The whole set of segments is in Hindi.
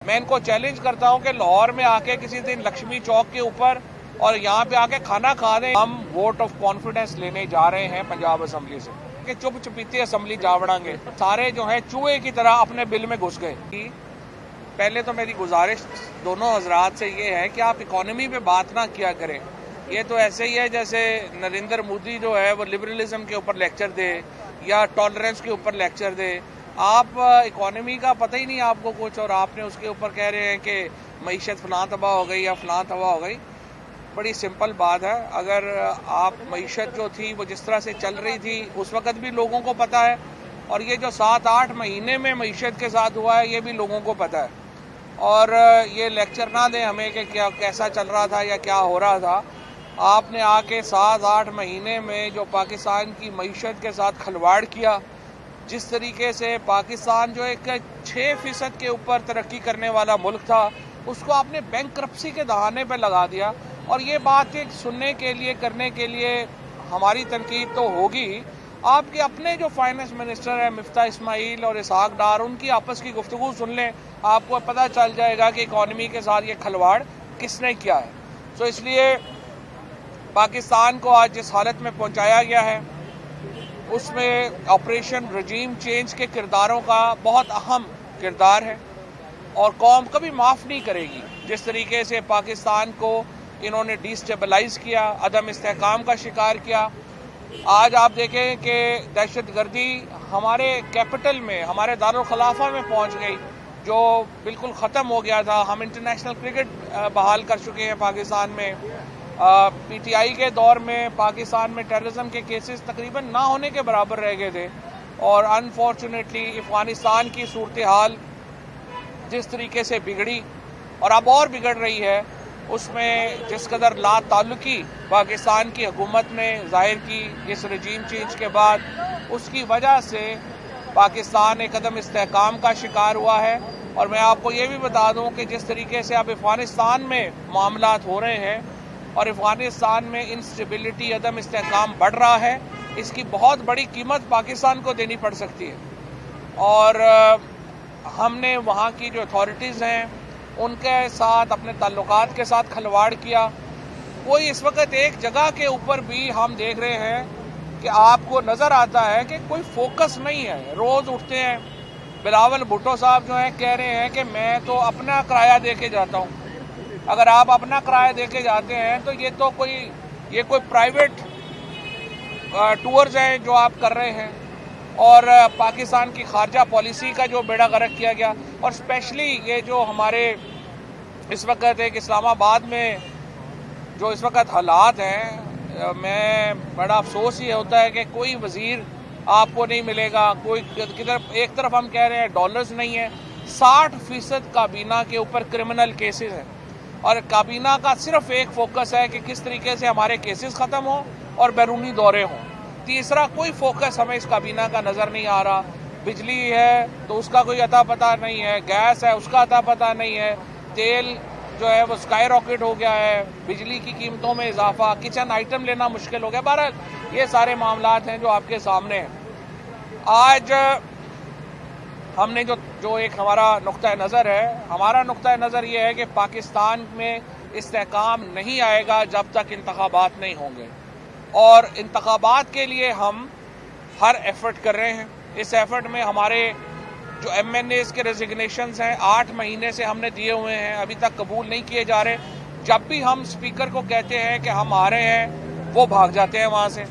मैं इनको चैलेंज करता हूं कि लाहौर में आके किसी दिन लक्ष्मी चौक के ऊपर और यहाँ पे आके खाना खा दें। हम वोट ऑफ कॉन्फिडेंस लेने जा रहे हैं पंजाब असेंबली से कि चुप चुपीते असेंबली जा बढ़ांगे। सारे जो है चूहे की तरह अपने बिल में घुस गए। पहले तो मेरी गुजारिश दोनों हजरात से ये है कि आप इकोनॉमी पे बात ना किया करें। ये तो ऐसे ही है जैसे नरेंद्र मोदी जो है वो लिबरलिज्म के ऊपर लेक्चर दे या टॉलरेंस के ऊपर लेक्चर दे। आप इकोनॉमी का पता ही नहीं आपको कुछ और आपने उसके ऊपर कह रहे हैं कि मईशत फलां तबाह हो गई या फलां तबाह हो गई। बड़ी सिंपल बात है, अगर आप मईशत जो थी वो जिस तरह से चल रही थी उस वक्त भी लोगों को पता है और ये जो 7-8 महीने में मईशत के साथ हुआ है ये भी लोगों को पता है। और ये लेक्चर ना दें हमें कि क्या कैसा चल रहा था या क्या हो रहा था। आपने आके 7-8 महीने में जो पाकिस्तान की मईशत के साथ खिलवाड़ किया, जिस तरीके से पाकिस्तान जो एक 6% के ऊपर तरक्की करने वाला मुल्क था उसको आपने बैंकरप्सी के दहाने पर लगा दिया। और ये बात एक सुनने के लिए करने के लिए हमारी तनकीद तो होगी। आपके अपने जो फाइनेंस मिनिस्टर है मिफ्ता इस्माइल और इसहाक डार, उनकी आपस की गुफ्तगू सुन लें, आपको पता चल जाएगा कि इकॉनमी के साथ ये खिलवाड़ किसने किया है। तो इसलिए पाकिस्तान को आज जिस हालत में पहुंचाया गया है उसमें ऑपरेशन रजीम चेंज के किरदारों का बहुत अहम किरदार है और कौम कभी माफ़ नहीं करेगी। जिस तरीके से पाकिस्तान को इन्होंने डिस्टेबलाइज किया, अदम इस्तेहकाम का शिकार किया। आज आप देखें कि दहशतगर्दी हमारे कैपिटल में, हमारे दारुल खिलाफा में पहुंच गई, जो बिल्कुल ख़त्म हो गया था। हम इंटरनेशनल क्रिकेट बहाल कर चुके हैं पाकिस्तान में। पीटीआई के दौर में पाकिस्तान में टेररिज्म के केसेस तकरीबन ना होने के बराबर रह गए थे और अनफॉर्चुनेटली अफगानिस्तान की सूरत हाल जिस तरीके से बिगड़ी और अब और बिगड़ रही है, उसमें जिस कदर ला ताल्लुकी पाकिस्तान की हुकूमत ने जाहिर की इस रजीम चेंज के बाद, उसकी वजह से पाकिस्तान एक कदम इस्तेहकाम का शिकार हुआ है। और मैं आपको ये भी बता दूं कि जिस तरीके से अब अफगानिस्तान में मामलात हो रहे हैं और अफगानिस्तान में इंस्टेबिलिटी, अदम इस्तेहकाम बढ़ रहा है, इसकी बहुत बड़ी कीमत पाकिस्तान को देनी पड़ सकती है। और हमने वहाँ की जो अथॉरिटीज़ हैं उनके साथ, अपने ताल्लुकात के साथ खिलवाड़ किया। कोई इस वक्त एक जगह के ऊपर भी हम देख रहे हैं कि आपको नज़र आता है कि कोई फोकस नहीं है। रोज़ उठते हैं, बिलावल भुट्टो साहब जो हैं कह रहे हैं कि मैं तो अपना किराया दे के जाता हूँ। अगर आप अपना किराया दे के जाते हैं तो ये कोई प्राइवेट टूर्स हैं जो आप कर रहे हैं। और पाकिस्तान की खारजा पॉलिसी का जो बेड़ा गर्क किया गया, और स्पेशली ये जो हमारे इस वक्त एक इस्लामाबाद में जो इस वक्त हालात हैं, मैं बड़ा अफसोस ये होता है कि कोई वजीर आपको नहीं मिलेगा। कोई किधर एक तरफ हम कह रहे हैं डॉलर्स नहीं है, 60% काबीना के ऊपर क्रिमिनल केसेस हैं और काबीना का सिर्फ एक फोकस है कि किस तरीके से हमारे केसेस ख़त्म हो और बैरूनी दौरे हों। तीसरा कोई फोकस हमें इस काबीना का नज़र नहीं आ रहा। बिजली है तो उसका कोई अता पता नहीं है, गैस है उसका अता पता नहीं है, तेल जो है वो स्काई रॉकेट हो गया है, बिजली की कीमतों में इजाफा, किचन आइटम लेना मुश्किल हो गया। बहरहाल ये सारे मामलात हैं जो आपके सामने हैं। आज हमने जो एक हमारा नुक्ता नज़र है, हमारा नुक्ता नज़र ये है कि पाकिस्तान में इस्तेहकाम नहीं आएगा जब तक इंतखाबात नहीं होंगे और इंतखाबात के लिए हम हर एफर्ट कर रहे हैं। इस एफर्ट में हमारे जो MNAs के रेजिग्नेशंस हैं 8 महीने से हमने दिए हुए हैं, अभी तक कबूल नहीं किए जा रहे। जब भी हम स्पीकर को कहते हैं कि हम आ रहे हैं वो भाग जाते हैं वहाँ से।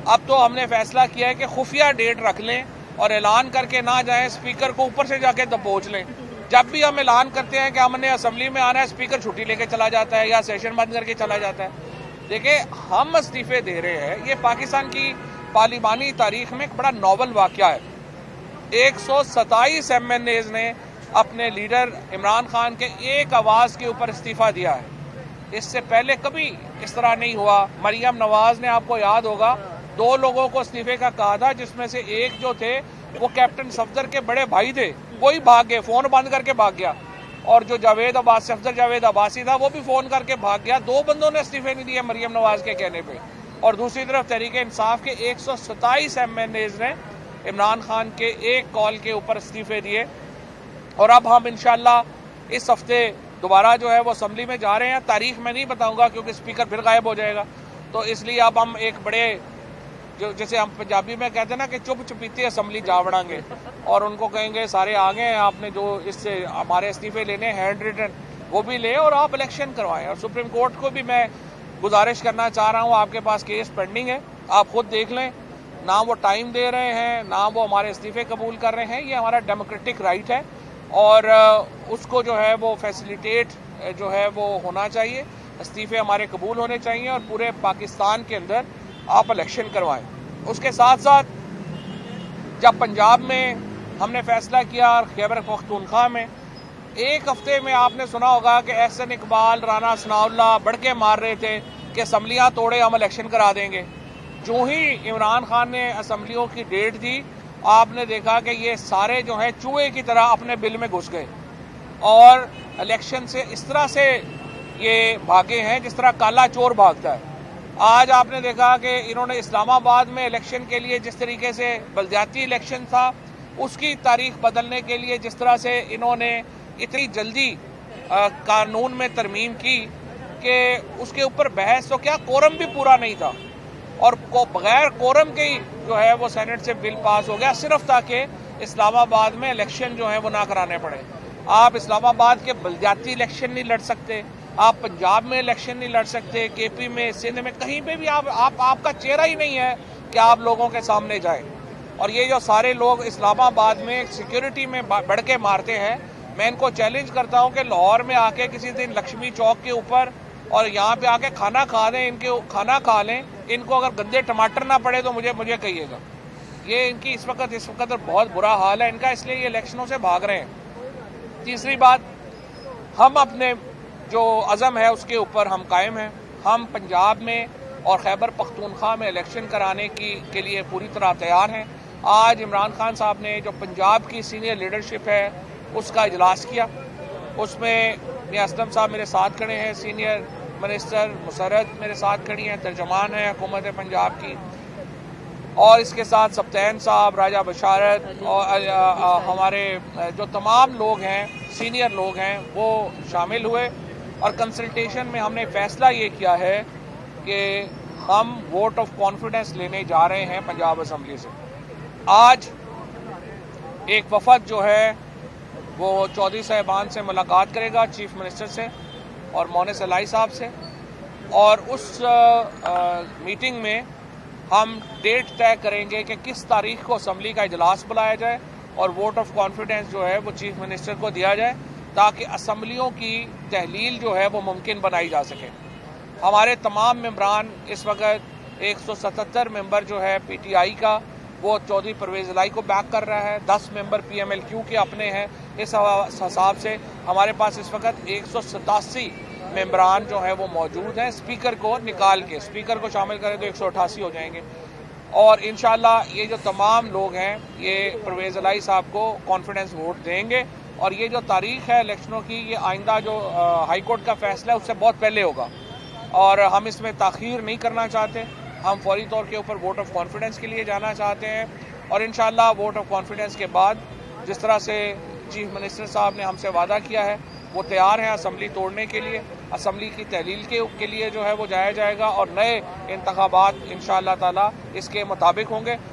अब तो हमने फैसला किया है कि खुफिया डेट रख लें और ऐलान करके ना जाएं, स्पीकर को ऊपर से जाके दबोच लें। जब भी हम ऐलान करते हैं कि हमने असेंबली में आना है, स्पीकर छुट्टी लेके चला जाता है या सेशन बंद करके चला जाता है। देखिए, हम इस्तीफे दे रहे हैं, ये पाकिस्तान की पार्लिमानी तारीख में एक बड़ा नॉवल वाकया है। 127 MNAs ने अपने लीडर इमरान खान के एक आवाज़ के ऊपर इस्तीफा दिया है। इससे पहले कभी इस तरह नहीं हुआ। मरियम नवाज ने, आपको याद होगा, 2 लोगों को इस्तीफे का कहा था, जिसमें से एक जो थे वो कैप्टन सफदर के बड़े भाई थे, वही भाग गए, फ़ोन बंद करके भाग गया। और जो सफदर जावेद अब्बासी था वो भी फ़ोन करके भाग गया। 2 बंदों ने इस्तीफे नहीं दिए मरियम नवाज के कहने पे। और दूसरी तरफ तहरीक इंसाफ के 127 MNAs ने इमरान खान के एक कॉल के ऊपर इस्तीफे दिए। और अब हम इंशाअल्लाह इस हफ्ते दोबारा जो है वो असम्बली में जा रहे हैं। तारीख मैं नहीं बताऊंगा क्योंकि स्पीकर फिर गायब हो जाएगा, तो इसलिए अब हम एक बड़े जो जैसे हम पंजाबी में कहते हैं ना कि चुप चुपीते असम्बली जा बढ़ाएंगे और उनको कहेंगे सारे आ गए हैं, आपने जो इससे हमारे इस्तीफे लेने हैंड रिटन वो भी ले और आप इलेक्शन करवाएं। और सुप्रीम कोर्ट को भी मैं गुजारिश करना चाह रहा हूँ, आपके पास केस पेंडिंग है, आप खुद देख लें, ना वो टाइम दे रहे हैं ना वो हमारे इस्तीफे कबूल कर रहे हैं। ये हमारा डेमोक्रेटिक राइट है और उसको जो है वो फैसिलिटेट जो है वो होना चाहिए, इस्तीफे हमारे कबूल होने चाहिए और पूरे पाकिस्तान के अंदर आप इलेक्शन करवाएं। उसके साथ साथ जब पंजाब में हमने फैसला किया खैबर पख्तूनख्वा में, एक हफ्ते में आपने सुना होगा कि एहसन इकबाल, राना सनाउल्लाह बढ़ के मार रहे थे कि असम्बलियाँ तोड़े हम इलेक्शन करा देंगे। जो ही इमरान खान ने असम्बलियों की डेट दी, आपने देखा कि ये सारे जो है चूहे की तरह अपने बिल में घुस गए और इलेक्शन से इस तरह से ये भागे हैं जिस तरह काला चोर भागता है। आज आपने देखा कि इन्होंने इस्लामाबाद में इलेक्शन के लिए जिस तरीके से बलदियाती इलेक्शन था उसकी तारीख बदलने के लिए जिस तरह से इन्होंने इतनी जल्दी कानून में तरमीम की कि उसके ऊपर बहस, तो क्या कोरम भी पूरा नहीं था और बगैर कोरम के ही जो है वो सेनेट से बिल पास हो गया, सिर्फ ताकि इस्लामाबाद में इलेक्शन जो है वो ना कराने पड़े। आप इस्लामाबाद के बलदियाती इलेक्शन नहीं लड़ सकते, आप पंजाब में इलेक्शन नहीं लड़ सकते, केपी में, सिंध में, कहीं पे भी आपका चेहरा ही नहीं है कि आप लोगों के सामने जाए। और ये जो सारे लोग इस्लामाबाद में सिक्योरिटी में बढ़ के मारते हैं, मैं इनको चैलेंज करता हूं कि लाहौर में आके किसी दिन लक्ष्मी चौक के ऊपर और यहाँ पे आके खाना खा दें, इनके खाना खा लें, इनको अगर गंदे टमाटर ना पड़े तो मुझे कहिएगा। ये इनकी इस वक्त बहुत बुरा हाल है इनका, इसलिए ये इलेक्शनों से भाग रहे हैं। तीसरी बात, हम अपने जो अज़म है उसके ऊपर हम कायम हैं। हम पंजाब में और खैबर पख्तूनख्वा में इलेक्शन कराने के लिए पूरी तरह तैयार हैं। आज इमरान खान साहब ने जो पंजाब की सीनियर लीडरशिप है उसका इजलास किया, उसमें मियां असलम साहब मेरे साथ खड़े हैं, सीनियर मिनिस्टर मुसर्रत मेरे साथ खड़ी हैं, तर्जमान है हुकूमत पंजाब की, और इसके साथ सब्तैन साहब, राजा बशारत और हमारे जो तमाम लोग हैं, सीनियर लोग हैं, वो शामिल हुए। और कंसल्टेशन में हमने फैसला ये किया है कि हम वोट ऑफ कॉन्फिडेंस लेने जा रहे हैं पंजाब असम्बली से। आज एक वफद जो है वो चौधरी साहिबान से मुलाकात करेगा, चीफ मिनिस्टर से और मोनिस अलाई साहब से, और उस मीटिंग में हम डेट तय करेंगे कि किस तारीख को असम्बली का इजलास बुलाया जाए और वोट ऑफ कॉन्फिडेंस जो है वो चीफ मिनिस्टर को दिया जाए ताकि असम्बलियों की तहलील जो है वो मुमकिन बनाई जा सके। हमारे तमाम मेंबरान इस वक्त 177 मेंबर जो है पीटीआई का वो चौधरी परवेज़ इलाही को बैक कर रहा है, 10 मेंबर पीएमएलक्यू के अपने हैं। इस हिसाब से हमारे पास इस वक्त 187 मेंबरान जो है वो मौजूद हैं। स्पीकर को निकाल के, स्पीकर को शामिल करें तो 188 हो जाएंगे और इंशाल्लाह ये जो तमाम लोग हैं ये परवेज़ इलाही साहब को कॉन्फिडेंस वोट देंगे। और ये जो तारीख है इलेक्शनों की, ये आइंदा जो हाई कोर्ट का फैसला है उससे बहुत पहले होगा और हम इसमें ताख़ीर नहीं करना चाहते। हम फौरी तौर के ऊपर वोट ऑफ कॉन्फिडेंस के लिए जाना चाहते हैं और इंशाल्लाह वोट ऑफ कॉन्फिडेंस के बाद जिस तरह से चीफ मिनिस्टर साहब ने हमसे वादा किया है वो तैयार हैं असम्बली तोड़ने के लिए, असम्बली की तहलील के लिए जो है वो जाया जाएगा और नए इंतखाबात इंशाअल्लाह ताला इसके मुताबिक होंगे।